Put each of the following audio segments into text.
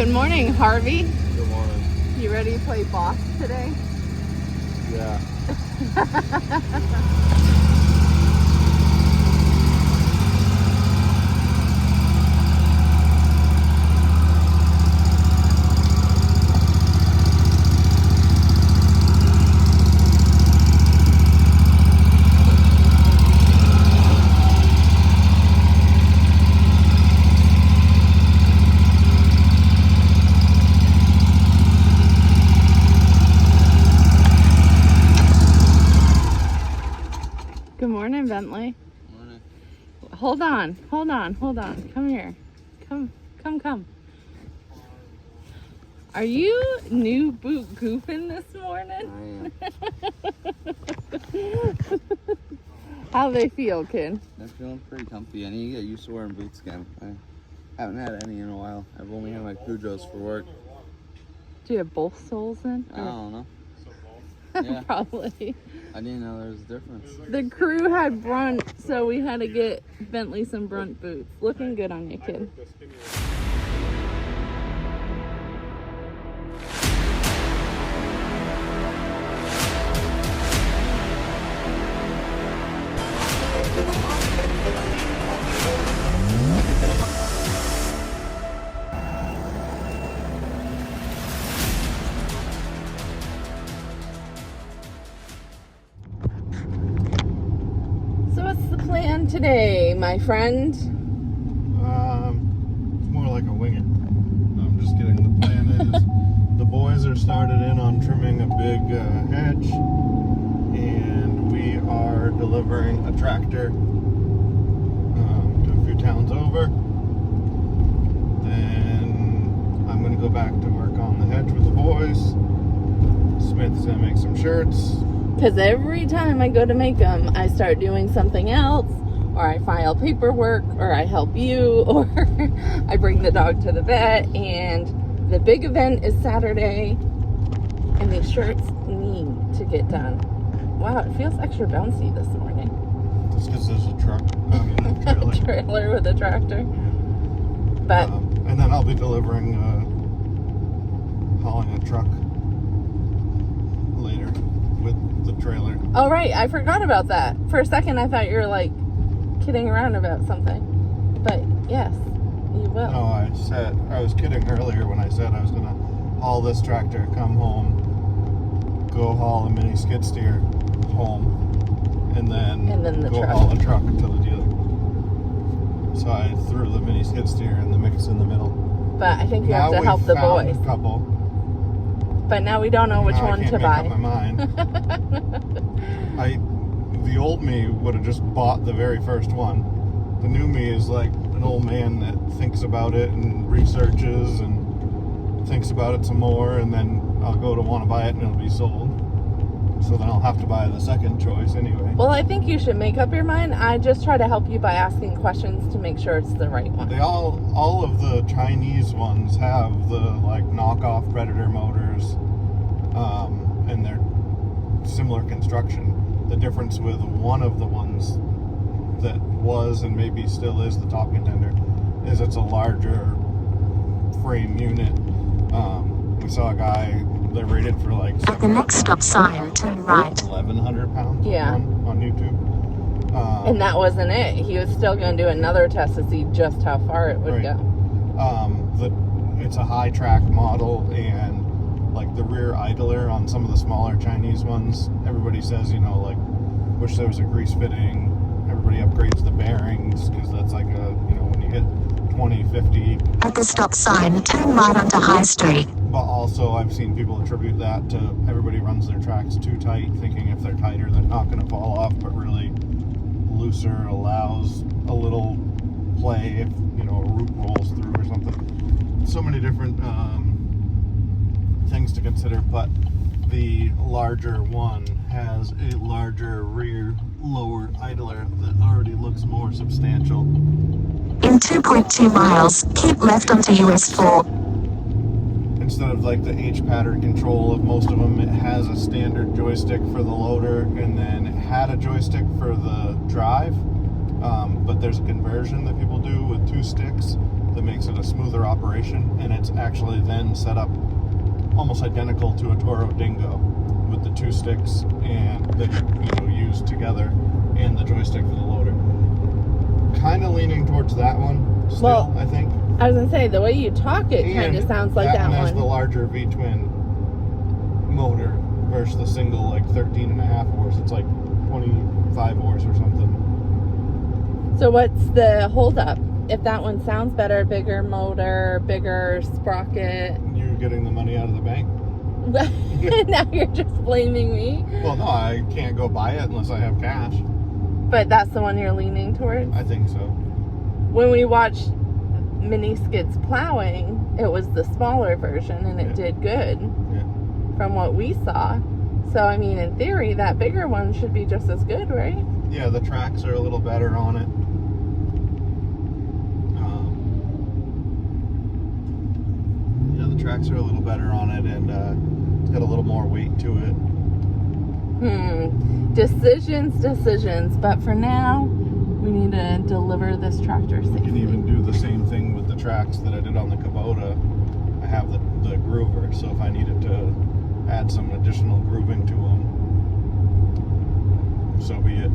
Good morning, Harvey. Good morning. You ready to play boss today? Yeah. Good morning, Bentley. Morning. Hold on. Come here. Come. Are you new boot goofing this morning? I am. How they feel, kid? They're feeling pretty comfy. I need to get used to wearing boots again. I haven't had any in a while. I've only had my Cujos for work. Do you have both soles in? I don't know. Yeah. Probably. I didn't know there was a difference. The crew had brunt, so we had to get Bentley some brunt boots. Looking good on you, kid. So what's the plan today, my friend? It's more like a wing it. No, I'm just kidding. The plan is the boys are started in on trimming a big hedge, and we are delivering a tractor to a few towns over. Then I'm going to go back to work on the hedge with the boys. Smith's going to make some shirts. Because every time I go to make them, I start doing something else, or I file paperwork, or I help you, or I bring the dog to the vet, and the big event is Saturday, and these shirts need to get done. Wow, it feels extra bouncy this morning. Just because there's a truck. Trailer. Trailer with a tractor. But and then I'll be delivering, hauling a truck later with the trailer. oh right, I forgot about that. For a second, I thought you were like kidding around about something. But yes, you will. No, I was kidding earlier when I said I was gonna haul this tractor, come home, go haul a mini skid steer home, and then the go truck. haul a truck to the dealer. So I threw the mini skid steer in the mix in the middle. But I think you Now have to we've help the found boys. a couple. But now we don't know which Now one I can't to make buy. up my mind. The old me would have just bought the very first one. The new me is like an old man that thinks about it and researches and thinks about it some more, and then I'll go to want to buy it and it'll be sold. So then I'll have to buy the second choice anyway. Well, I think you should make up your mind. I just try to help you by asking questions to make sure it's the right one. They all of the Chinese ones have the like knockoff Predator motors, and they're similar construction. The difference with one of the ones that was and maybe still is the top contender is it's a larger frame unit. We saw a guy that rated for like At the next stop sign, turn right. 1,100 pounds. Yeah. on YouTube. And that wasn't it. He was still going to do another test to see just how far it would Right. go. It's a high track model, and like the rear idler on some of the smaller Chinese ones, everybody says, like, wish there was a grease fitting. Everybody upgrades the bearings because that's like when you hit 20, 50. At the stop sign, turn right onto High Street. But also I've seen people attribute that to everybody runs their tracks too tight, thinking if they're tighter they're not going to fall off, but really looser allows a little play if a root rolls through or something. So many different things to consider, but the larger one has a larger rear lower idler that already looks more substantial. In 2.2 miles, keep left onto US 4. Instead of like the H pattern control of most of them, it has a standard joystick for the loader, and then it had a joystick for the drive, but there's a conversion that people do with two sticks, that makes it a smoother operation, and it's actually then set up almost identical to a Toro Dingo with the 2 sticks and that you use together and the joystick for the loader. Kind of leaning towards that one still, Well, I think. I was gonna say, the way you talk, it kind of sounds like that one has one. the larger V-twin motor versus the single, like 13.5 horse. It's like 25 horse or something. So what's the holdup? If that one sounds better, bigger motor, bigger sprocket. You're getting the money out of the bank. Now you're just blaming me. Well, no, I can't go buy it unless I have cash. But that's the one you're leaning towards? I think so. When we watched Mini Skids plowing, it was the smaller version and it did good from what we saw. So, I mean, in theory, that bigger one should be just as good, right? Yeah, the tracks are a little better on it. The tracks are a little better on it, and it's got a little more weight to it. Decisions. But for now, we need to deliver this tractor safely. You can even do the same thing with the tracks that I did on the Kubota. I have the groover, so if I needed to add some additional grooving to them, so be it.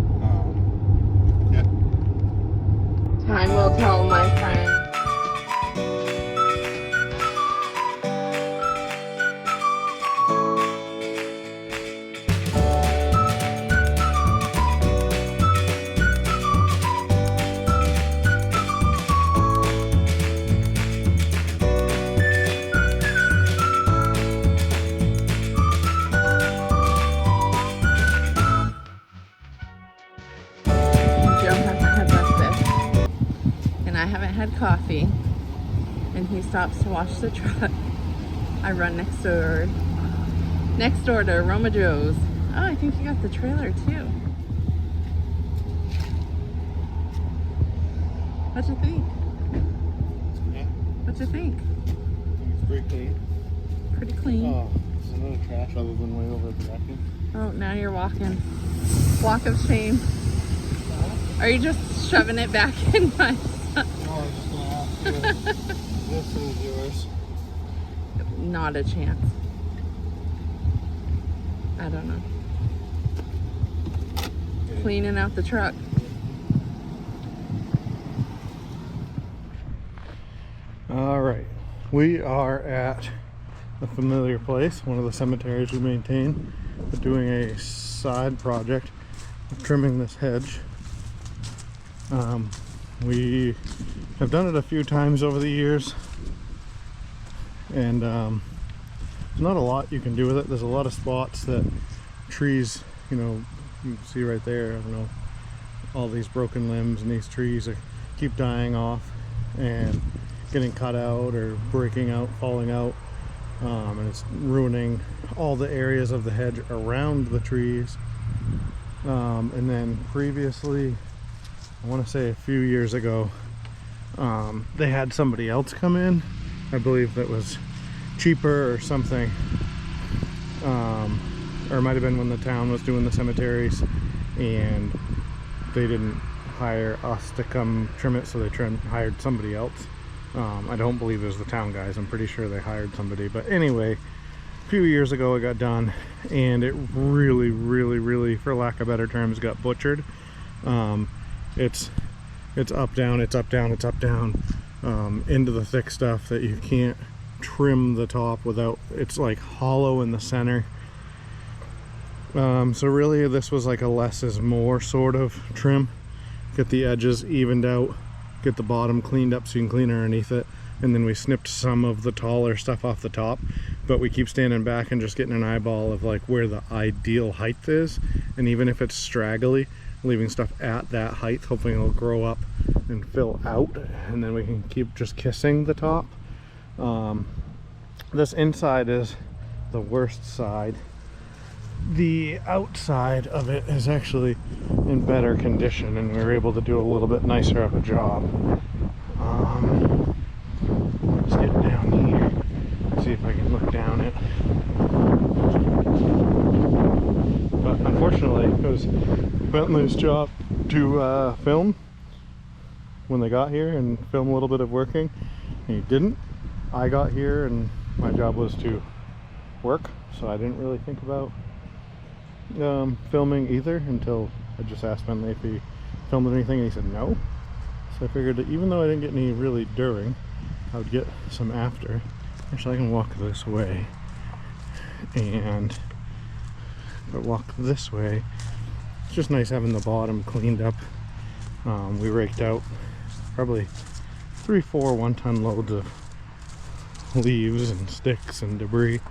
Time will tell, my friend. I haven't had coffee, and he stops to wash the truck. I run next door to Roma Joe's. Oh, I think he got the trailer too. What'd you think? Yeah. What'd you think? It's pretty clean. Pretty clean. Oh, there's another trash other than way over at the vacuum. Oh, now you're walking. Walk of shame. Are you just shoving it back in my... No, I was just gonna ask you. This is yours. Not a chance. I don't know. Okay. Cleaning out the truck. All right, we are at a familiar place, one of the cemeteries we maintain. We're doing a side project of trimming this hedge. We have done it a few times over the years, and there's not a lot you can do with it. There's a lot of spots that trees, you can see right there, I don't know, all these broken limbs, and these trees keep dying off and getting cut out or breaking out, falling out, and it's ruining all the areas of the hedge around the trees. And then previously, I want to say a few years ago, they had somebody else come in. I believe that was cheaper or something, or it might have been when the town was doing the cemeteries and they didn't hire us to come trim it, so they hired somebody else. I don't believe it was the town guys. I'm pretty sure they hired somebody, but anyway, a few years ago it got done, and it really, for lack of better terms, got butchered. It's up down, it's up down, it's up down, into the thick stuff that you can't trim the top without, it's like hollow in the center. So really this was like a less is more sort of trim. Get the edges evened out, get the bottom cleaned up so you can clean underneath it, and then we snipped some of the taller stuff off the top, but we keep standing back and just getting an eyeball of like where the ideal height is, and even if it's straggly, leaving stuff at that height, hoping it'll grow up and fill out, and then we can keep just kissing the top. This inside is the worst side. The outside of it is actually in better condition, and we were able to do a little bit nicer of a job. Let's get down here, see if I can look down it. But unfortunately, it was Bentley's job to film, when they got here and film a little bit of working, and he didn't. I got here and my job was to work, so I didn't really think about filming either until I just asked Bentley if he filmed anything, and he said no. So I figured that even though I didn't get any really during, I would get some after. Actually, I can walk this way, and if I walk this way, it's just nice having the bottom cleaned up. We raked out probably 3-4 1-ton loads of leaves and sticks and debris.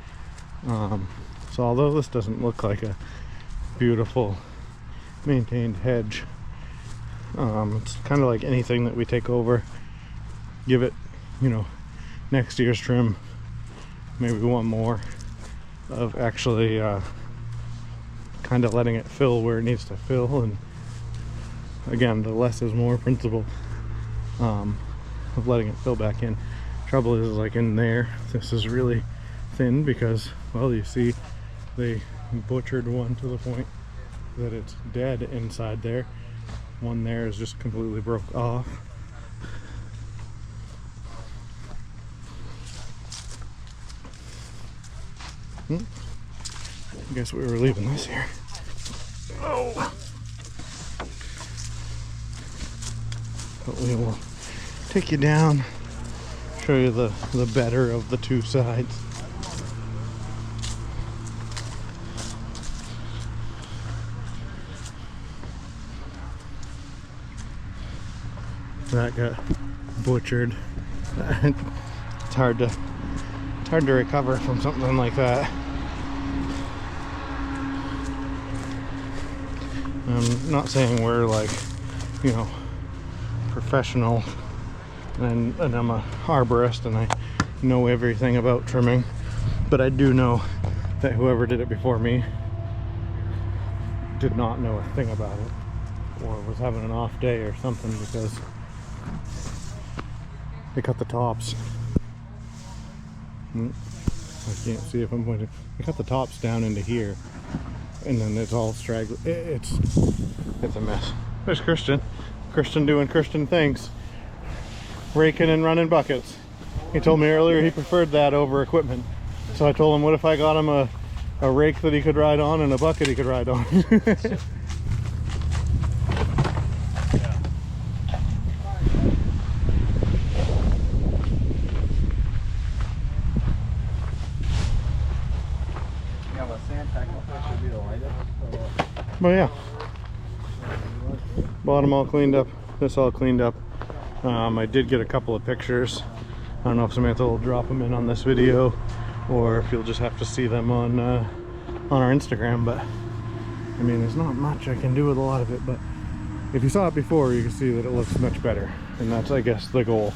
So although this doesn't look like a beautiful maintained hedge, it's kind of like anything that we take over, give it, you know, next year's trim, maybe one more of actually kind of letting it fill where it needs to fill. And again, the less is more principle of letting it fill back in. Trouble is like in there, this is really thin because, well, you see they butchered one to the point that it's dead inside there. One there is just completely broke off. I guess we were leaving this here. Oh! But we will take you down, show you the better of the two sides. That got butchered. It's hard to recover from something like that. I'm not saying we're like, you know, professional, and I'm a arborist and I know everything about trimming, but I do know that whoever did it before me did not know a thing about it, or was having an off day or something, because they cut the tops. I can't see if I'm pointing. They cut the tops down into here, and then it's all straggly. It's a mess. There's Christian doing Christian things, raking and running buckets. He told me earlier he preferred that over equipment, so I told him, what if I got him a rake that he could ride on and a bucket he could ride on? But yeah, bottom all cleaned up, this all cleaned up. I did get a couple of pictures. I don't know if Samantha will drop them in on this video, or if you'll just have to see them on our Instagram. But I mean, there's not much I can do with a lot of it, but if you saw it before, you can see that it looks much better, and that's, I guess, the goal.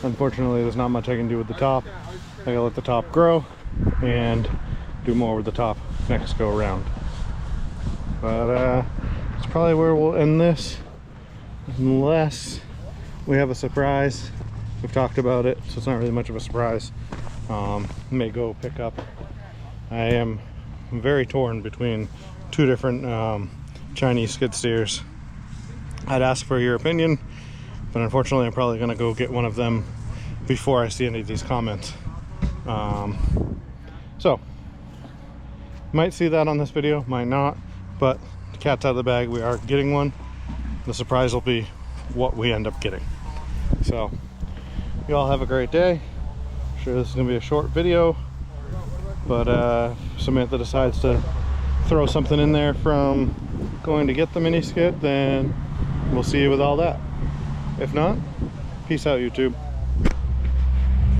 Unfortunately, there's not much I can do with the top. I gotta let the top grow and do more with the top next go around. But it's probably where we'll end this, unless we have a surprise. We've talked about it, so it's not really much of a surprise. May go pick up. I am very torn between two different Chinese skid steers. I'd ask for your opinion, but unfortunately I'm probably gonna go get one of them before I see any of these comments. So might see that on this video, might not, but the cat's out of the bag. We are getting one. The surprise will be what we end up getting. So you all have a great day. I'm sure this is gonna be a short video, but Samantha decides to throw something in there from going to get the mini skid, then we'll see you with all that. If not, peace out, YouTube.